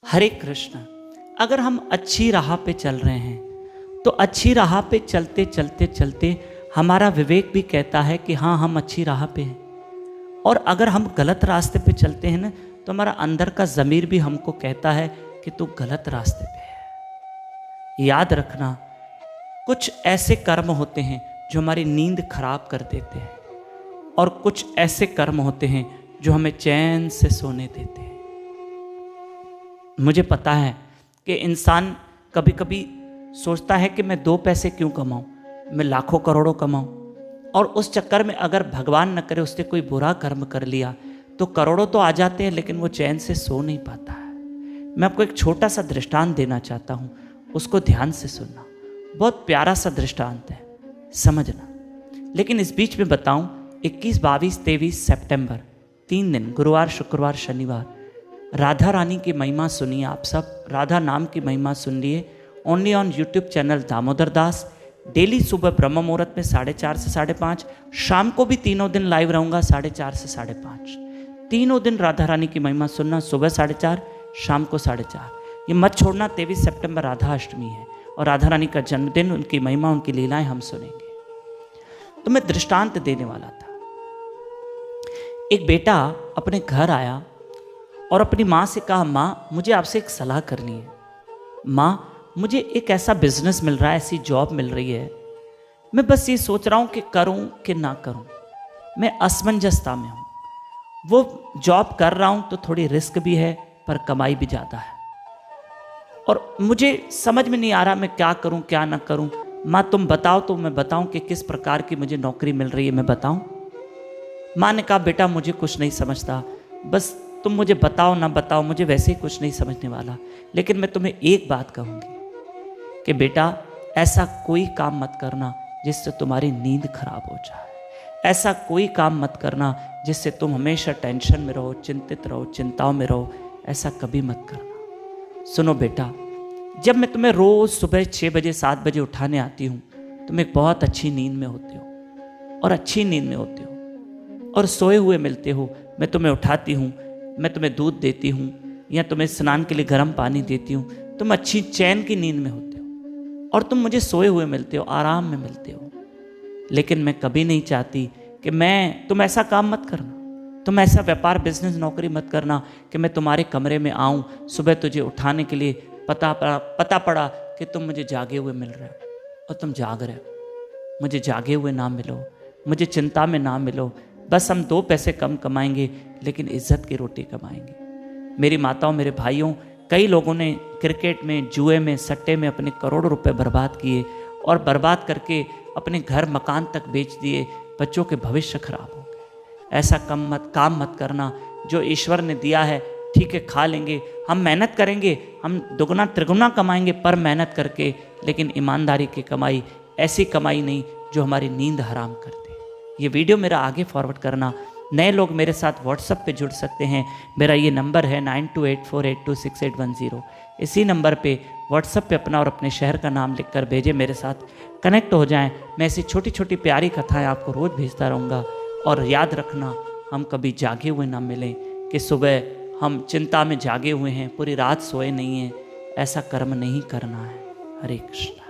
हरे कृष्ण। अगर हम अच्छी राह पे चल रहे हैं तो अच्छी राह पे चलते चलते चलते हमारा विवेक भी कहता है कि हाँ हम अच्छी राह पे हैं। और अगर हम गलत रास्ते पे चलते हैं ना तो हमारा अंदर का ज़मीर भी हमको कहता है कि तू गलत रास्ते पे है। याद रखना, कुछ ऐसे कर्म होते हैं जो हमारी नींद खराब कर देते हैं और कुछ ऐसे कर्म होते हैं जो हमें चैन से सोने देते हैं। मुझे पता है कि इंसान कभी कभी सोचता है कि मैं 2 पैसे क्यों कमाऊं, मैं लाखों करोड़ों कमाऊं, और उस चक्कर में अगर भगवान न करे उसने कोई बुरा कर्म कर लिया तो करोड़ों तो आ जाते हैं लेकिन वो चैन से सो नहीं पाता है। मैं आपको एक छोटा सा दृष्टांत देना चाहता हूँ, उसको ध्यान से सुनना। बहुत प्यारा सा दृष्टांत है, समझना। लेकिन इस बीच में बताऊं, 21, 22, 23 सितंबर 3 दिन, गुरुवार, शुक्रवार, शनिवार, राधा रानी की महिमा सुनिए। आप सब राधा नाम की महिमा सुन लिए only on YouTube channel Damodar Das. Daily सुबह ब्रह्म मुहूर्त में 4:30 से 5:30, शाम को भी तीनों दिन लाइव रहूँगा 4:30 से 5:30। तीनों दिन राधा रानी की महिमा सुनना, सुबह 4:30, शाम को 4:30। ये मत छोड़ना। 23 सितंबर राधा अष्टमी है और राधा रानी का जन्मदिन, उनकी महिमा, उनकी लीलाएं हम सुनेंगे। तो मैं दृष्टांत देने वाला था। एक बेटा अपने घर आया और अपनी माँ से कहा, माँ मुझे आपसे एक सलाह करनी है। माँ मुझे एक ऐसा बिजनेस मिल रहा है, ऐसी जॉब मिल रही है, मैं बस ये सोच रहा हूँ कि करूँ कि ना करूँ। मैं असमंजसता में हूँ। वो जॉब कर रहा हूँ तो थोड़ी रिस्क भी है पर कमाई भी ज़्यादा है और मुझे समझ में नहीं आ रहा मैं क्या करूँ क्या ना करूँ। माँ तुम बताओ तो मैं बताऊँ कि किस प्रकार की मुझे नौकरी मिल रही है, मैं बताऊँ। माँ ने कहा, बेटा मुझे कुछ नहीं समझता, बस तुम मुझे बताओ ना बताओ, मुझे वैसे ही कुछ नहीं समझने वाला, लेकिन मैं तुम्हें एक बात कहूँगी कि बेटा ऐसा कोई काम मत करना जिससे तुम्हारी नींद खराब हो जाए। ऐसा कोई काम मत करना जिससे तुम हमेशा टेंशन में रहो, चिंतित रहो, चिंताओं में रहो। ऐसा कभी मत करना। सुनो बेटा, जब मैं तुम्हें रोज़ सुबह 6 बजे 7 बजे उठाने आती हूँ, तुम एक बहुत अच्छी नींद में होते हो और अच्छी नींद में होते हो और सोए हुए मिलते हो। मैं तुम्हें उठाती हूँ, मैं तुम्हें दूध देती हूँ या तुम्हें स्नान के लिए गर्म पानी देती हूँ, तुम अच्छी चैन की नींद में होते हो और तुम मुझे सोए हुए मिलते हो, आराम में मिलते हो। लेकिन मैं कभी नहीं चाहती कि तुम ऐसा काम मत करना, तुम ऐसा व्यापार, बिजनेस, नौकरी मत करना कि मैं तुम्हारे कमरे में आऊँ सुबह तुझे उठाने के लिए, पता पड़ा कि तुम मुझे जागे हुए मिल रहे हो और तुम जाग रहे हो। मुझे जागे हुए ना मिलो, मुझे चिंता में ना मिलो। बस हम 2 पैसे कम कमाएंगे लेकिन इज्जत की रोटी कमाएंगे। मेरी माताओं, मेरे भाइयों, कई लोगों ने क्रिकेट में, जुए में, सट्टे में अपने करोड़ों रुपए बर्बाद किए और बर्बाद करके अपने घर मकान तक बेच दिए। बच्चों के भविष्य खराब हो गए। ऐसा काम मत करना। जो ईश्वर ने दिया है ठीक है, खा लेंगे, हम मेहनत करेंगे, हम दुगना त्रिगुना कमाएंगे पर मेहनत करके, लेकिन ईमानदारी की कमाई, ऐसी कमाई नहीं जो हमारी नींद हराम कर दे। ये वीडियो मेरा आगे फॉरवर्ड करना। नए लोग मेरे साथ व्हाट्सएप पे जुड़ सकते हैं। मेरा ये नंबर है 9284826810। इसी नंबर पे व्हाट्सएप पे अपना और अपने शहर का नाम लिखकर भेजें, मेरे साथ कनेक्ट हो जाएं। मैं ऐसी छोटी छोटी प्यारी कथाएं आपको रोज़ भेजता रहूँगा। और याद रखना, हम कभी जागे हुए ना मिलें कि सुबह हम चिंता में जागे हुए हैं, पूरी रात सोए नहीं हैं। ऐसा कर्म नहीं करना है। हरे कृष्ण।